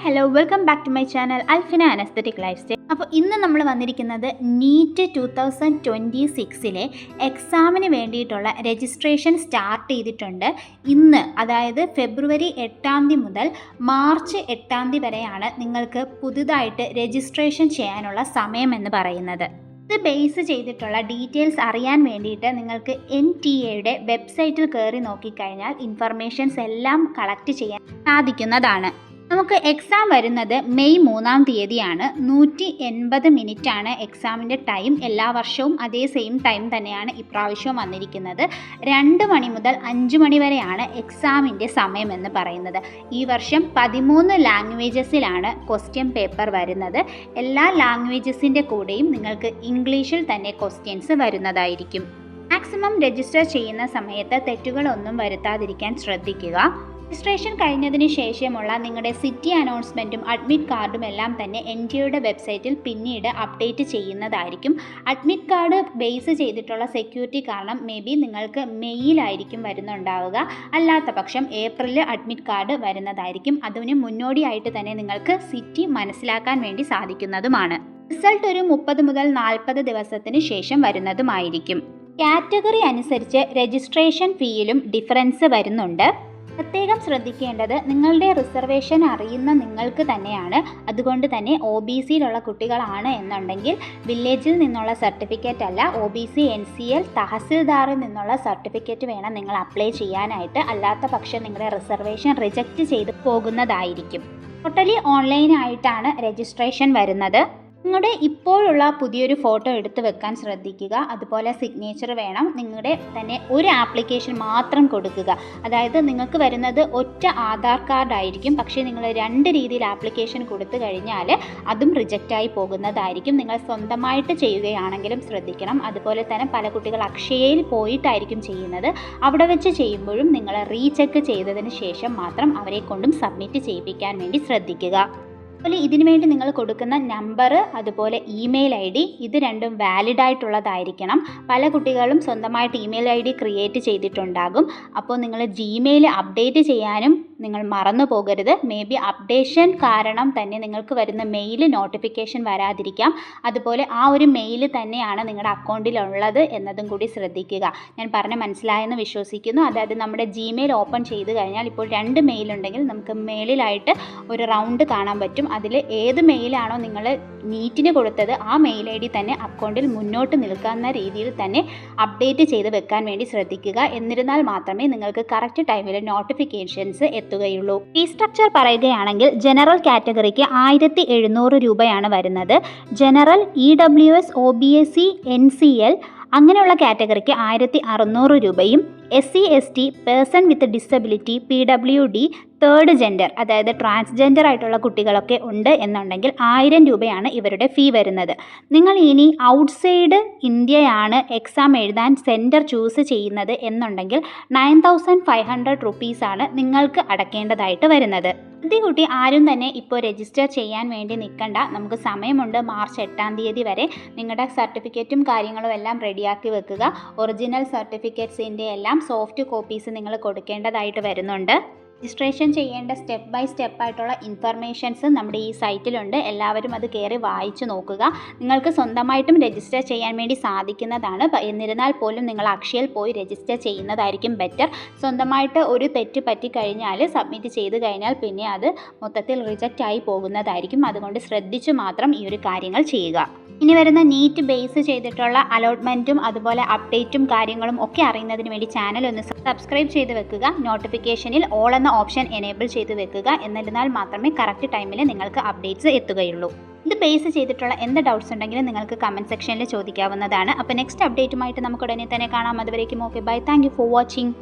Hello welcome back to my channel Alfina an aesthetic lifestyle. അപ്പോൾ ഇന്ന് നമ്മൾ വന്നിരിക്കുന്നത് നീറ്റ് 2026 എക്സാമിന് വേണ്ടിയിട്ടുള്ള രജിസ്ട്രേഷൻ സ്റ്റാർട്ട് ചെയ്തിട്ടുണ്ട്. ഇന്ന് അതായത് ഫെബ്രുവരി 8 മുതൽ മാർച്ച് 8 വരെയാണ് നിങ്ങൾക്ക് പുതുതായിട്ട് രജിസ്ട്രേഷൻ ചെയ്യാനുള്ള സമയമെന്ന് പറയുന്നത്. ഇത് ബേസ് ചെയ്തിട്ടുള്ള ഡീറ്റെയിൽസ് അറിയാൻ വേണ്ടിയിട്ട് നിങ്ങൾക്ക് NTA വെബ്സൈറ്റിൽ കയറി നോക്കിക്കഴിഞ്ഞാൽ ഇൻഫർമേഷൻസ് എല്ലാം കളക്ട് ചെയ്യാൻ സാധിക്കുന്നതാണ്. നമുക്ക് എക്സാം വരുന്നത് മെയ് 3 180 മിനിറ്റാണ് എക്സാമിൻ്റെ ടൈം. എല്ലാ വർഷവും അതേ സെയിം ടൈം തന്നെയാണ് ഇപ്രാവശ്യവും വന്നിരിക്കുന്നത്. 2 മണി മുതൽ 5 മണി വരെയാണ് എക്സാമിൻ്റെ സമയമെന്ന് പറയുന്നത്. ഈ വർഷം 13 ലാംഗ്വേജസിലാണ് ക്വസ്റ്റ്യൻ പേപ്പർ വരുന്നത്. എല്ലാ ലാംഗ്വേജസിൻ്റെ കൂടെയും നിങ്ങൾക്ക് ഇംഗ്ലീഷിൽ തന്നെ ക്വസ്റ്റ്യൻസ് വരുന്നതായിരിക്കും. മാക്സിമം രജിസ്റ്റർ ചെയ്യുന്ന സമയത്ത് തെറ്റുകളൊന്നും വരുത്താതിരിക്കാൻ ശ്രദ്ധിക്കുക. രജിസ്ട്രേഷൻ കഴിഞ്ഞതിന് ശേഷമുള്ള നിങ്ങളുടെ സിറ്റി അനൗൺസ്മെൻറ്റും അഡ്മിറ്റ് കാർഡും എല്ലാം തന്നെ NTA വെബ്സൈറ്റിൽ പിന്നീട് അപ്ഡേറ്റ് ചെയ്യുന്നതായിരിക്കും. അഡ്മിറ്റ് കാർഡ് ബേസ് ചെയ്തിട്ടുള്ള സെക്യൂരിറ്റി കാരണം മേ ബി നിങ്ങൾക്ക് മെയ്യിലായിരിക്കും വരുന്നുണ്ടാവുക. അല്ലാത്ത പക്ഷം ഏപ്രിലിൽ അഡ്മിറ്റ് കാർഡ് വരുന്നതായിരിക്കും. അതിന് മുന്നോടിയായിട്ട് തന്നെ നിങ്ങൾക്ക് സിറ്റി മനസ്സിലാക്കാൻ വേണ്ടി സാധിക്കുന്നതുമാണ്. റിസൾട്ട് ഒരു 30 മുതൽ 40 ദിവസത്തിന് ശേഷം വരുന്നതുമായിരിക്കും. കാറ്റഗറി അനുസരിച്ച് രജിസ്ട്രേഷൻ ഫീയിലും ഡിഫറൻസ് വരുന്നുണ്ട്. പ്രത്യേകം ശ്രദ്ധിക്കേണ്ടത് നിങ്ങളുടെ റിസർവേഷൻ അറിയുന്ന നിങ്ങൾക്ക് തന്നെയാണ്. അതുകൊണ്ട് തന്നെ OBCയിലുള്ള കുട്ടികളാണ് എന്നുണ്ടെങ്കിൽ വില്ലേജിൽ നിന്നുള്ള സർട്ടിഫിക്കറ്റ് അല്ല, OBC NCL തഹസിൽദാറിൽ നിന്നുള്ള സർട്ടിഫിക്കറ്റ് വേണം നിങ്ങൾ അപ്ലൈ ചെയ്യാനായിട്ട്. അല്ലാത്ത പക്ഷം നിങ്ങളുടെ റിസർവേഷൻ റിജക്റ്റ് ചെയ്ത് പോകുന്നതായിരിക്കും. ടോട്ടലി ഓൺലൈനായിട്ടാണ് രജിസ്ട്രേഷൻ വരുന്നത്. നിങ്ങളുടെ ഇപ്പോഴുള്ള പുതിയൊരു ഫോട്ടോ എടുത്ത് വെക്കാൻ ശ്രദ്ധിക്കുക. അതുപോലെ സിഗ്നേച്ചർ വേണം. നിങ്ങളുടെ തന്നെ ഒരു ആപ്ലിക്കേഷൻ മാത്രം കൊടുക്കുക. അതായത് നിങ്ങൾക്ക് വരുന്നത് ഒറ്റ ആധാർ കാർഡ് ആയിരിക്കും. പക്ഷേ നിങ്ങൾ 2 രീതിയിൽ ആപ്ലിക്കേഷൻ കൊടുത്തു കഴിഞ്ഞാൽ അതും റിജക്റ്റായി പോകുന്നതായിരിക്കും. നിങ്ങൾ സ്വന്തമായിട്ട് ചെയ്യുകയാണെങ്കിലും ശ്രദ്ധിക്കണം. അതുപോലെ തന്നെ പല കുട്ടികൾ അക്ഷയയിൽ പോയിട്ടായിരിക്കും ചെയ്യുന്നത്. അവിടെ വെച്ച് ചെയ്യുമ്പോഴും നിങ്ങൾ റീചെക്ക് ചെയ്തതിന് ശേഷം മാത്രം അവരെ കൊണ്ടും സബ്മിറ്റ് ചെയ്യിപ്പിക്കാൻ വേണ്ടി ശ്രദ്ധിക്കുക. അതുപോലെ ഇതിനു വേണ്ടി നിങ്ങൾ കൊടുക്കുന്ന നമ്പർ അതുപോലെ ഇമെയിൽ ID ഇത് രണ്ടും വാലിഡ് ആയിട്ടുള്ളതായിരിക്കണം. പല കുട്ടികളും സ്വന്തമായിട്ട് ഇമെയിൽ ID ക്രിയേറ്റ് ചെയ്തിട്ടുണ്ടാകും. അപ്പോൾ നിങ്ങൾ Gmail അപ്ഡേറ്റ് ചെയ്യാനും നിങ്ങൾ മറന്നു പോകരുത്. മേ ബി അപ്ഡേഷൻ കാരണം തന്നെ നിങ്ങൾക്ക് വരുന്ന മെയിൽ നോട്ടിഫിക്കേഷൻ വരാതിരിക്കാം. അതുപോലെ ആ ഒരു മെയിൽ തന്നെയാണ് നിങ്ങളുടെ അക്കൗണ്ടിലുള്ളത് എന്നതും കൂടി ശ്രദ്ധിക്കുക. ഞാൻ പറഞ്ഞ് മനസ്സിലായെന്ന് വിശ്വസിക്കുന്നു. അതായത് നമ്മുടെ Gmail ഓപ്പൺ ചെയ്ത് കഴിഞ്ഞാൽ ഇപ്പോൾ 2 മെയിൽ ഉണ്ടെങ്കിൽ നമുക്ക് മെയിലായിട്ട് ഒരു റൗണ്ട് കാണാൻ പറ്റും. അതിൽ ഏത് മെയിലാണോ നിങ്ങൾ നീറ്റിന് കൊടുത്തത് ആ മെയിൽ ID തന്നെ അക്കൗണ്ടിൽ മുന്നോട്ട് നിൽക്കുന്ന രീതിയിൽ തന്നെ അപ്ഡേറ്റ് ചെയ്ത് വെക്കാൻ വേണ്ടി ശ്രദ്ധിക്കുക. എന്നിരുന്നാൽ മാത്രമേ നിങ്ങൾക്ക് കറക്റ്റ് ടൈമിൽ നോട്ടിഫിക്കേഷൻസ് എത്തുകയുള്ളൂ. ഫീ സ്ട്രക്ചർ പറയുകയാണെങ്കിൽ ജനറൽ കാറ്റഗറിക്ക് 1700 രൂപയാണ് വരുന്നത്. ജനറൽ EWS OBC NCL അങ്ങനെയുള്ള കാറ്റഗറിക്ക് 1600 രൂപയും SC ST person with disability PWD third gender അതായത് ട്രാൻസ്ജെൻഡർ ആയിട്ടുള്ള കുട്ടികളൊക്കെ ഉണ്ട് എന്നുണ്ടെങ്കിൽ 1000 രൂപയാണ് ഇവരുടെ ഫീ വരുന്നത്. നിങ്ങൾ ഇനി ഔട്ട്സൈഡ് ഇന്ത്യയാണ് എക്സാം എഴുതാൻ സെൻറ്റർ ചൂസ് ചെയ്യുന്നത് എന്നുണ്ടെങ്കിൽ 9500 റുപ്പീസാണ് നിങ്ങൾക്ക് അടയ്ക്കേണ്ടതായിട്ട് വരുന്നത്. ഈ കുട്ടി ആരും തന്നെ ഇപ്പോൾ രജിസ്റ്റർ ചെയ്യാൻ വേണ്ടി നിൽക്കണ്ട. നമുക്ക് സമയമുണ്ട്. മാർച്ച് 8 വരെ നിങ്ങളുടെ സർട്ടിഫിക്കറ്റും കാര്യങ്ങളും എല്ലാം റെഡിയാക്കി വെക്കുക. ഒറിജിനൽ സർട്ടിഫിക്കറ്റ്സിൻ്റെ എല്ലാം സോഫ്റ്റ് കോപ്പീസ് നിങ്ങൾ കൊടുക്കേണ്ടതായിട്ട് വരുന്നുണ്ട്. രജിസ്ട്രേഷൻ ചെയ്യേണ്ട സ്റ്റെപ്പ് ബൈ സ്റ്റെപ്പ് ആയിട്ടുള്ള ഇൻഫർമേഷൻസ് നമ്മുടെ ഈ സൈറ്റിലുണ്ട്. എല്ലാവരും അത് കയറി വായിച്ചു നോക്കുക. നിങ്ങൾക്ക് സ്വന്തമായിട്ടും രജിസ്റ്റർ ചെയ്യാൻ വേണ്ടി സാധിക്കുന്നതാണ്. എന്നിരുന്നാൽ പോലും നിങ്ങൾ അക്ഷയയിൽ പോയി രജിസ്റ്റർ ചെയ്യുന്നതായിരിക്കും ബെറ്റർ. സ്വന്തമായിട്ട് ഒരു തെറ്റ് പറ്റിക്കഴിഞ്ഞാൽ സബ്മിറ്റ് ചെയ്ത് കഴിഞ്ഞാൽ പിന്നെ അത് മൊത്തത്തിൽ റിജക്റ്റ് ആയി പോകുന്നതായിരിക്കും. അതുകൊണ്ട് ശ്രദ്ധിച്ചു മാത്രം ഈ ഒരു കാര്യങ്ങൾ ചെയ്യുക. ഇനി വരുന്ന നീറ്റ് ബേസ് ചെയ്തിട്ടുള്ള അലോട്ട്മെൻറ്റും അതുപോലെ അപ്ഡേറ്റും കാര്യങ്ങളും ഒക്കെ അറിയുന്നതിന് വേണ്ടി ചാനൽ ഒന്ന് സബ്സ്ക്രൈബ് ചെയ്ത് വെക്കുക. നോട്ടിഫിക്കേഷനിൽ ഓൾ എന്ന ഓപ്ഷൻ എനേബിൾ ചെയ്ത് വെക്കുക. എന്നിരുന്നാൽ മാത്രമേ കറക്റ്റ് ടൈമിൽ നിങ്ങൾക്ക് അപ്ഡേറ്റ്സ് എത്തുകയുള്ളൂ. ഇത് ബേസ് ചെയ്തിട്ടുള്ള എന്ത് ഡൗട്ട്സ് ഉണ്ടെങ്കിലും നിങ്ങൾക്ക് കമൻറ്റ് സെക്ഷനിൽ ചോദിക്കാവുന്നതാണ്. അപ്പോൾ നെക്സ്റ്റ് അപ്ഡേറ്റുമായിട്ട് നമുക്ക് ഉടനെ തന്നെ കാണാം. അതുവരേക്കും okay bye. Thank you for watching.